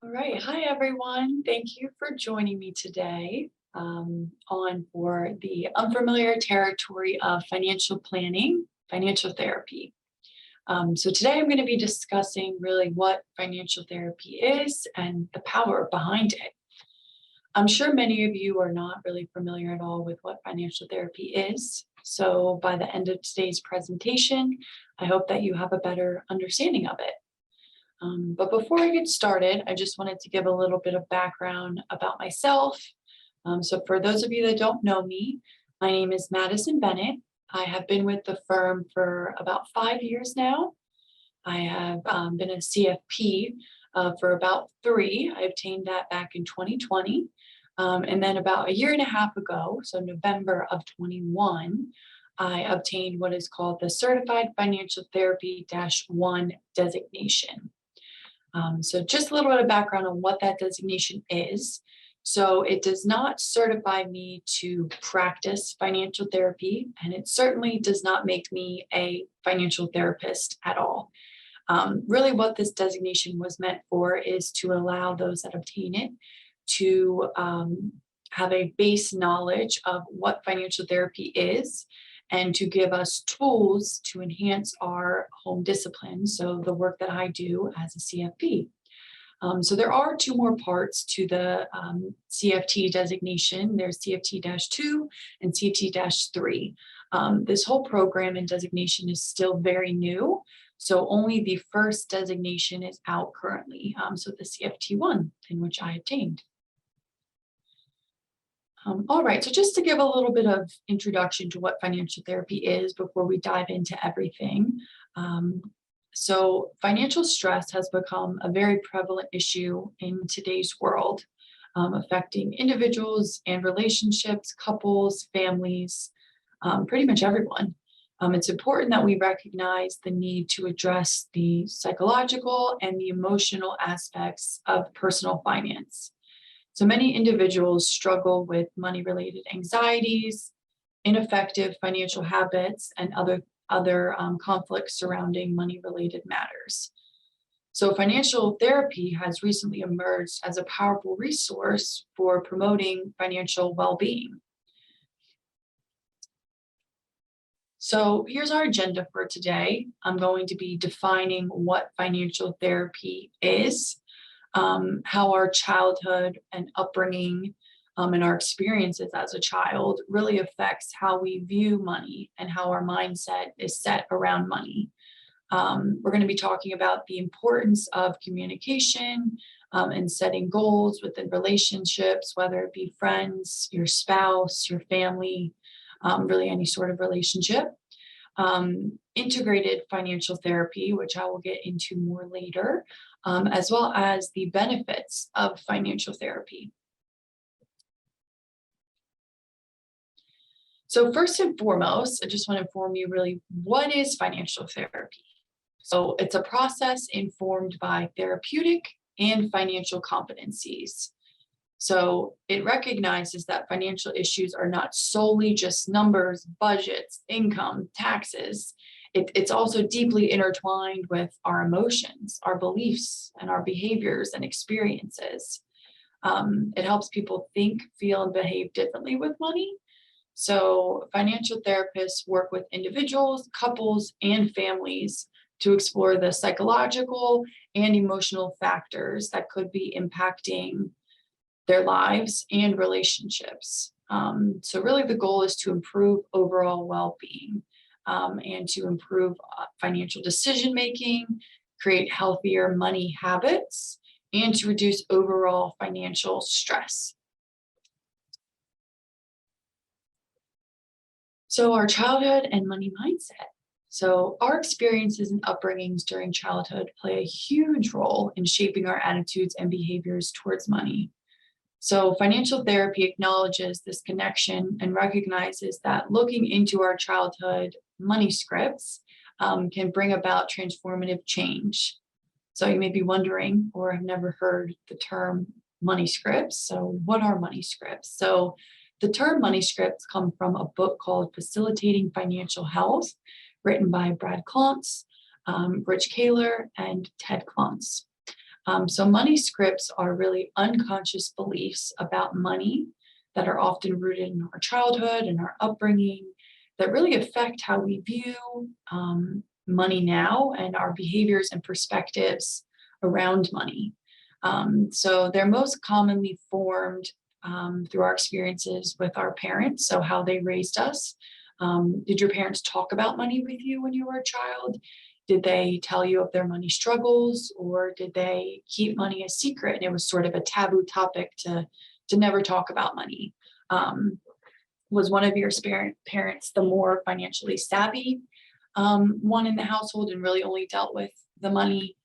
All right. Hi, everyone. Thank you for joining me today on for the unfamiliar territory of financial planning, financial therapy. So today I'm going to be discussing really what financial therapy is and the power behind it. I'm sure many of you are not really familiar at all with what financial therapy is. So by the end of today's presentation, I hope that you have a better understanding of it. But before I get started, I just wanted to give a little bit of background about myself. So for those of you that don't know me, my name is Madison Bennett. I have been with the firm for about 5 years now. I have been a CFP for about 3. I obtained that back in 2020. And then about a year and a half ago, so November of 21, I obtained what is called the Certified Financial Therapy-1 designation. So just a little bit of background on what that designation is. So it does not certify me to practice financial therapy, and it certainly does not make me a financial therapist at all. Really what this designation was meant for is to allow those that obtain it to have a base knowledge of what financial therapy is and to give us tools to enhance our home discipline. So the work that I do as a CFP. So there are 2 more parts to the CFT designation. There's CFT-2 and CFT-3. This whole program and designation is still very new. So only the first designation is out currently. So the CFT-1, in which I obtained. All right, so just to give a little bit of introduction to what financial therapy is before we dive into everything. So financial stress has become a very prevalent issue in today's world, affecting individuals and relationships, couples, families, pretty much everyone. It's important that we recognize the need to address the psychological and the emotional aspects of personal finance. So many individuals struggle with money-related anxieties, ineffective financial habits, and other conflicts surrounding money-related matters. So financial therapy has recently emerged as a powerful resource for promoting financial well-being. So here's our agenda for today. I'm going to be defining what financial therapy is, how our childhood and upbringing and our experiences as a child really affects how we view money and how our mindset is set around money. We're going to be talking about the importance of communication and setting goals within relationships, whether it be friends, your spouse, your family, really any sort of relationship. Integrated financial therapy, which I will get into more later, as well as the benefits of financial therapy. So first and foremost, I just want to inform you really, what is financial therapy? So it's a process informed by therapeutic and financial competencies. So it recognizes that financial issues are not solely just numbers, budgets, income, taxes. It's also deeply intertwined with our emotions, our beliefs, and our behaviors and experiences. It helps people think, feel, and behave differently with money. So financial therapists work with individuals, couples, and families to explore the psychological and emotional factors that could be impacting their lives and relationships. So really the goal is to improve overall well-being and to improve financial decision-making, create healthier money habits, and to reduce overall financial stress. So our childhood and money mindset. So our experiences and upbringings during childhood play a huge role in shaping our attitudes and behaviors towards money. So financial therapy acknowledges this connection and recognizes that looking into our childhood money scripts can bring about transformative change. So you may be wondering, or have never heard the term money scripts. So what are money scripts? So the term money scripts come from a book called Facilitating Financial Health, written by Brad Klontz, Rich Kaler, and Ted Klontz. So money scripts are really unconscious beliefs about money that are often rooted in our childhood and our upbringing that really affect how we view money now and our behaviors and perspectives around money. So they're most commonly formed through our experiences with our parents, so how they raised us. Did your parents talk about money with you when you were a child? Did they tell you of their money struggles, or did they keep money a secret and it was sort of a taboo topic to never talk about money? Was one of your parents the more financially savvy one in the household and really only dealt with the money?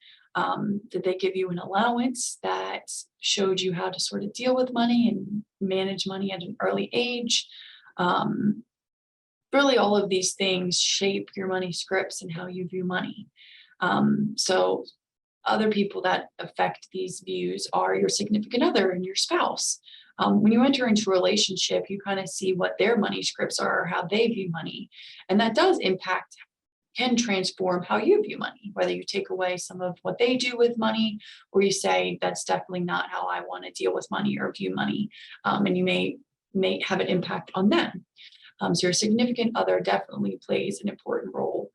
Did they give you an allowance that showed you how to sort of deal with money and manage money at an early age? Really, all of these things shape your money scripts and how you view money. So other people that affect these views are your significant other and your spouse. When you enter into a relationship, you kind of see what their money scripts are, or how they view money. And that does impact, can transform how you view money, whether you take away some of what they do with money, or you say, that's definitely not how I want to deal with money or view money. And you may have an impact on them. So your significant other definitely plays an important role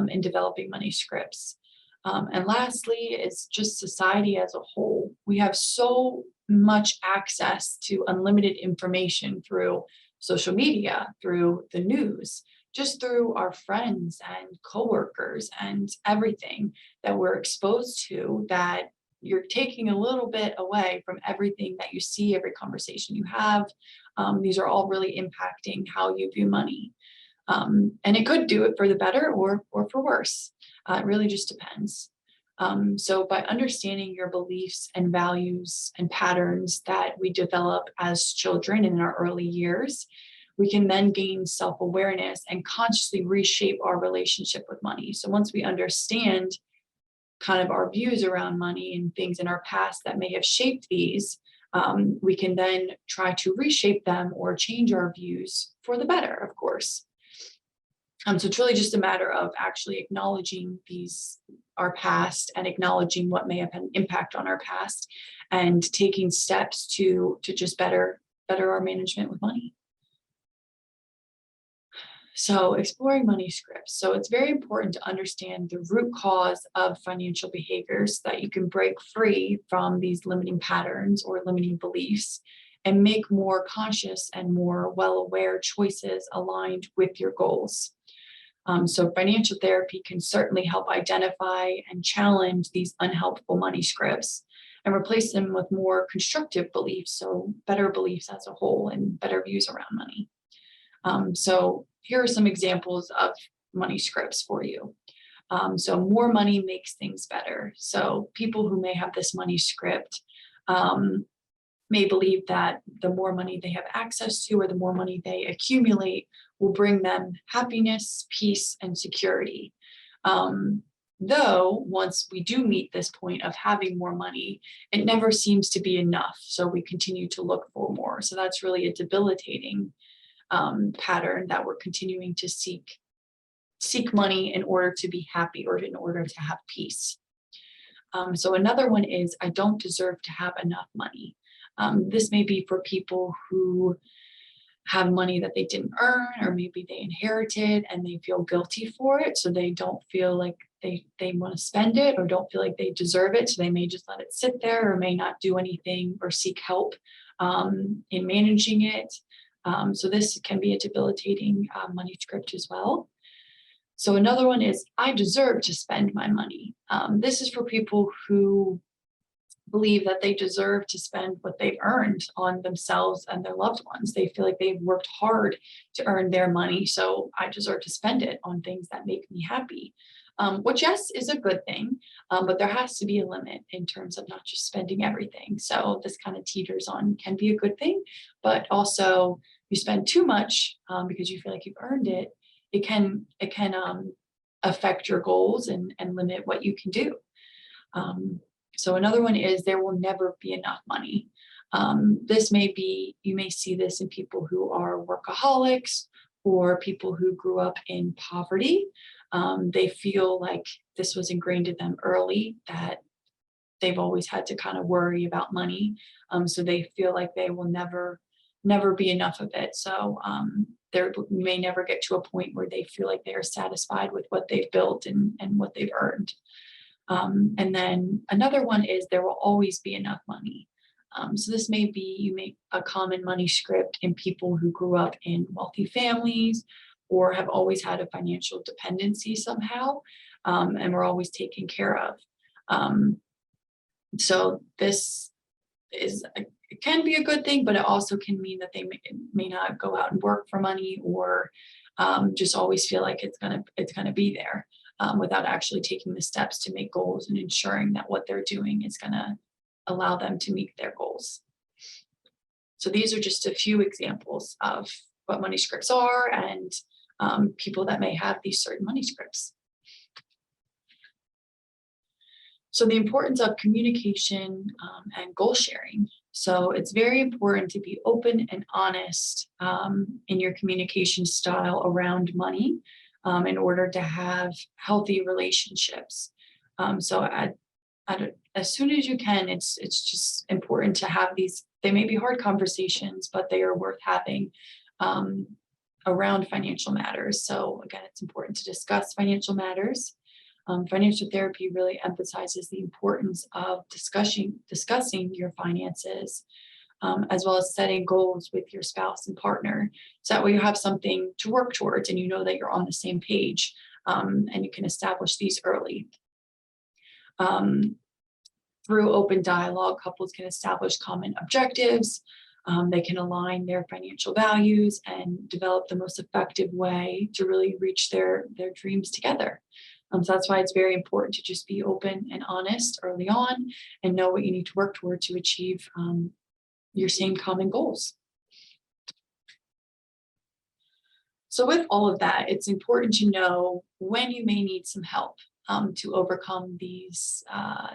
in developing money scripts. And lastly, is just society as a whole. We have so much access to unlimited information through social media, through the news, just through our friends and coworkers and everything that we're exposed to, that you're taking a little bit away from everything that you see, every conversation you have. These are all really impacting how you view money. And it could do it for the better or for worse. It really just depends. So by understanding your beliefs and values and patterns that we develop as children in our early years, we can then gain self-awareness and consciously reshape our relationship with money. So once we understand kind of our views around money and things in our past that may have shaped these, we can then try to reshape them or change our views for the better, of course. So it's really just a matter of actually acknowledging our past, and acknowledging what may have had an impact on our past, and taking steps to just better our management with money. So exploring money scripts. So it's very important to understand the root cause of financial behaviors, that you can break free from these limiting patterns or limiting beliefs and make more conscious and more well-aware choices aligned with your goals. So financial therapy can certainly help identify and challenge these unhelpful money scripts and replace them with more constructive beliefs, so better beliefs as a whole and better views around money. So here are some examples of money scripts for you. So more money makes things better. So people who may have this money script may believe that the more money they have access to, or the more money they accumulate, will bring them happiness, peace, and security. Though once we do meet this point of having more money, it never seems to be enough. So we continue to look for more. So that's really a debilitating pattern, that we're continuing to seek money in order to be happy or in order to have peace. So another one is, I don't deserve to have enough money. This may be for people who have money that they didn't earn, or maybe they inherited and they feel guilty for it. So they don't feel like they want to spend it, or don't feel like they deserve it. So they may just let it sit there, or may not do anything or seek help in managing it. So this can be a debilitating money script as well. So another one is, I deserve to spend my money. This is for people who believe that they deserve to spend what they've earned on themselves and their loved ones. They feel like they've worked hard to earn their money, so I deserve to spend it on things that make me happy. Which, yes, is a good thing, but there has to be a limit in terms of not just spending everything. So this kind of teeters on, can be a good thing, but also you spend too much because you feel like you've earned it. It can affect your goals and limit what you can do. So another one is, there will never be enough money. This may be, you may see this in people who are workaholics, or people who grew up in poverty. They feel like this was ingrained in them early, that they've always had to kind of worry about money. So they feel like they will never be enough of it. So they may never get to a point where they feel like they are satisfied with what they've built and what they've earned. And then another one is there will always be enough money. So this may be a common money script in people who grew up in wealthy families or have always had a financial dependency somehow, and were always taken care of. So this it can be a good thing, but it also can mean that they may not go out and work for money, or just always feel like it's gonna be there, without actually taking the steps to make goals and ensuring that what they're doing is gonna allow them to meet their goals. So these are just a few examples of what money scripts are, and people that may have these certain money scripts. So the importance of communication and goal sharing. So it's very important to be open and honest in your communication style around money in order to have healthy relationships. So as soon as you can, it's just important to have these. They may be hard conversations, but they are worth having around financial matters. So again, it's important to discuss financial matters. Financial therapy really emphasizes the importance of discussing your finances, as well as setting goals with your spouse and partner. So that way you have something to work towards and you know that you're on the same page, and you can establish these early. Through open dialogue, couples can establish common objectives. They can align their financial values and develop the most effective way to really reach their dreams together. So that's why it's very important to just be open and honest early on and know what you need to work toward to achieve your same common goals. So with all of that, it's important to know when you may need some help to overcome these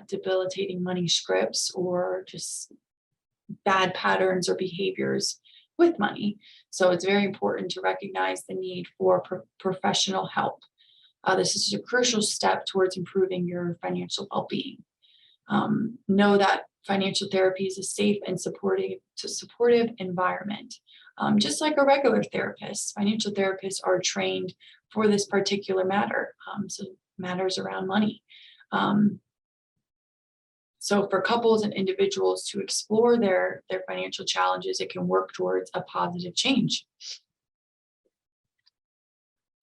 debilitating money scripts or just bad patterns or behaviors with money. So it's very important to recognize the need for professional help. This is a crucial step towards improving your financial well-being. Know that financial therapy is a safe and supportive environment. Just like a regular therapist, financial therapists are trained for this particular matter, so matters around money. So for couples and individuals to explore their financial challenges, it can work towards a positive change.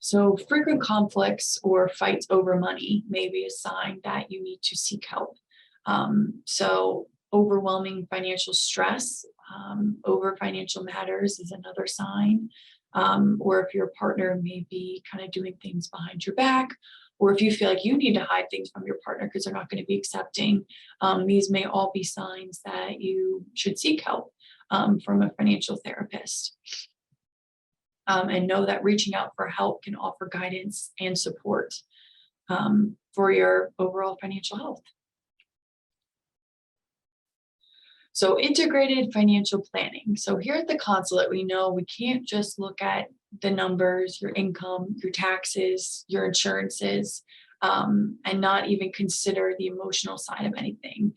So frequent conflicts or fights over money may be a sign that you need to seek help. So overwhelming financial stress over financial matters is another sign. Or if your partner may be kind of doing things behind your back, or if you feel like you need to hide things from your partner because they're not going to be accepting, these may all be signs that you should seek help from a financial therapist. And know that reaching out for help can offer guidance and support for your overall financial health. So integrated financial planning. So here at the consulate, we know we can't just look at the numbers, your income, your taxes, your insurances, and not even consider the emotional side of anything.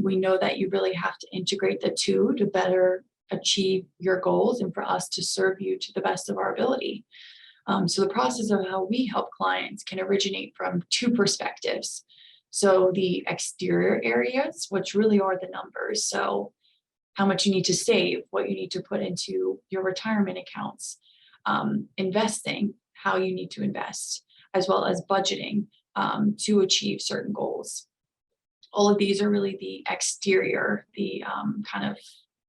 We know that you really have to integrate the two to better achieve your goals and for us to serve you to the best of our ability. So the process of how we help clients can originate from two perspectives. So the exterior areas, which really are the numbers. So how much you need to save, what you need to put into your retirement accounts, investing, how you need to invest, as well as budgeting to achieve certain goals. All of these are really the exterior, the kind of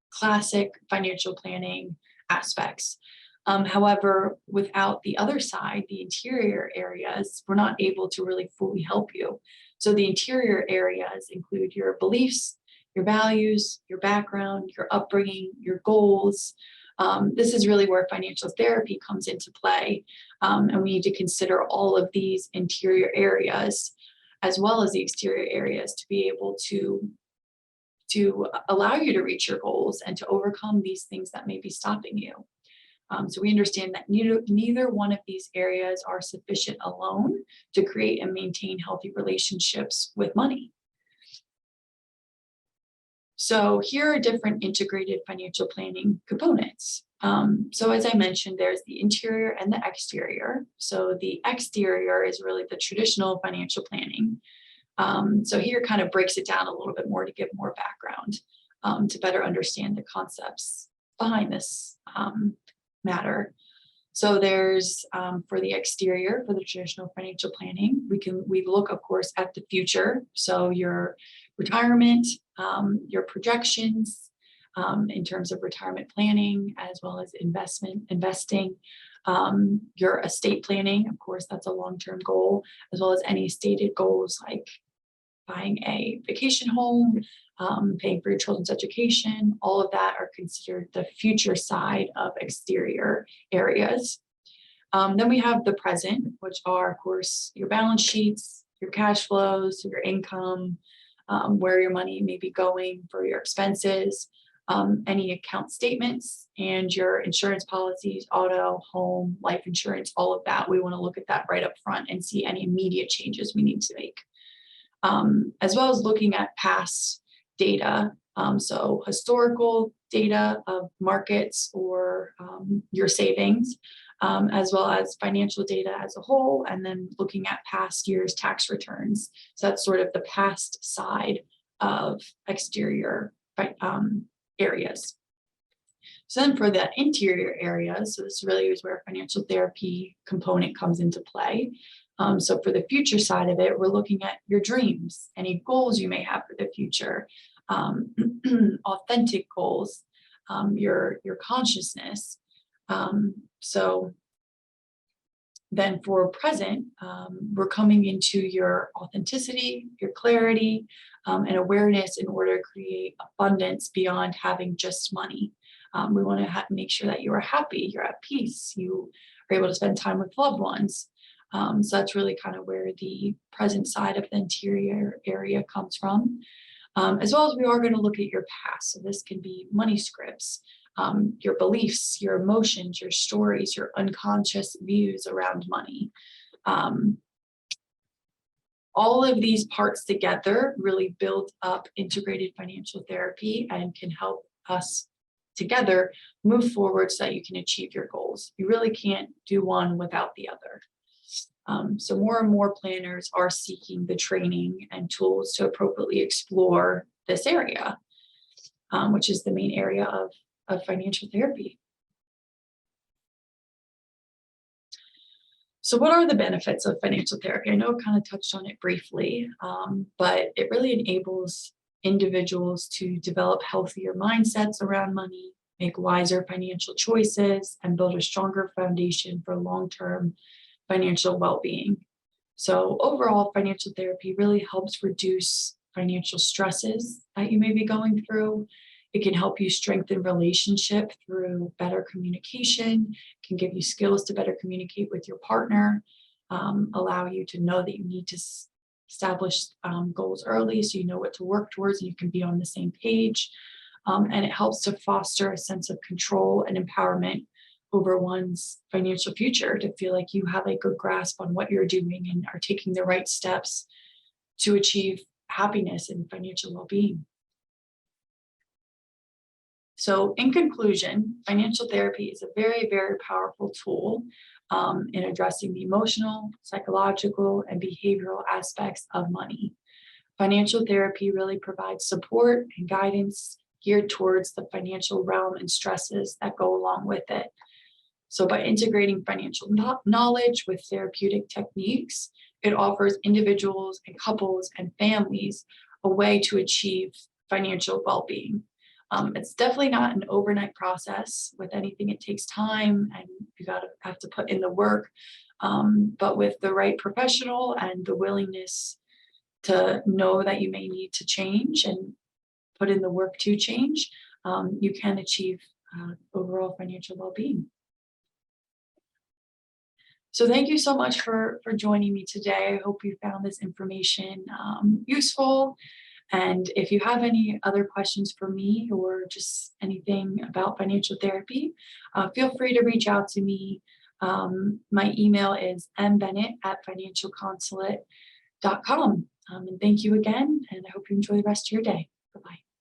classic financial planning aspects. However, without the other side, the interior areas, we're not able to really fully help you. So the interior areas include your beliefs, your values, your background, your upbringing, your goals. This is really where financial therapy comes into play. And we need to consider all of these interior areas as well as the exterior areas to be able to allow you to reach your goals and to overcome these things that may be stopping you. So we understand that neither one of these areas are sufficient alone to create and maintain healthy relationships with money. So here are different integrated financial planning components. So as I mentioned, there's the interior and the exterior. So the exterior is really the traditional financial planning. So here kind of breaks it down a little bit more to give more background to better understand the concepts behind this matter. So there's for the exterior, for the traditional financial planning, we look, of course, at the future. So your retirement, your projections in terms of retirement planning, as well as investing, your estate planning. Of course, that's a long-term goal, as well as any stated goals like buying a vacation home, paying for your children's education. All of that are considered the future side of exterior areas. Then we have the present, which are, of course, your balance sheets, your cash flows, your income, where your money may be going for your expenses, any account statements, and your insurance policies, auto, home, life insurance, all of that. We want to look at that right up front and see any immediate changes we need to make. As well as looking at past data, so historical data of markets or your savings, as well as financial data as a whole, and then looking at past years' tax returns. So that's sort of the past side of exterior areas. So then for the interior areas, so this really is where financial therapy component comes into play. So for the future side of it, we're looking at your dreams, any goals you may have for the future, authentic goals, your consciousness. So then for present, we're coming into your authenticity, your clarity, and awareness in order to create abundance beyond having just money. We want to make sure that you are happy, you're at peace, you are able to spend time with loved ones. So that's really kind of where the present side of the interior area comes from. As well as we are going to look at your past. So this can be money scripts, your beliefs, your emotions, your stories, your unconscious views around money. All of these parts together really build up integrated financial therapy and can help us together move forward so that you can achieve your goals. You really can't do one without the other. So more and more planners are seeking the training and tools to appropriately explore this area, which is the main area of financial therapy. So what are the benefits of financial therapy? I know I kind of touched on it briefly, but it really enables individuals to develop healthier mindsets around money, make wiser financial choices, and build a stronger foundation for long-term financial well-being. So overall, financial therapy really helps reduce financial stresses that you may be going through. It can help you strengthen relationship through better communication, can give you skills to better communicate with your partner, allow you to know that you need to establish goals early so you know what to work towards and you can be on the same page. And it helps to foster a sense of control and empowerment over one's financial future, to feel like you have a good grasp on what you're doing and are taking the right steps to achieve happiness and financial well-being. So in conclusion, financial therapy is a very, very powerful tool in addressing the emotional, psychological, and behavioral aspects of money. Financial therapy really provides support and guidance geared towards the financial realm and stresses that go along with it. So by integrating financial knowledge with therapeutic techniques, it offers individuals and couples and families a way to achieve financial well-being. It's definitely not an overnight process. With anything, it takes time and you have to put in the work. But with the right professional and the willingness to know that you may need to change and put in the work to change, you can achieve overall financial well-being. So thank you so much for joining me today. I hope you found this information useful. And if you have any other questions for me or just anything about financial therapy, feel free to reach out to me. My email is mbennett@financialconsulate.com. And thank you again, and I hope you enjoy the rest of your day.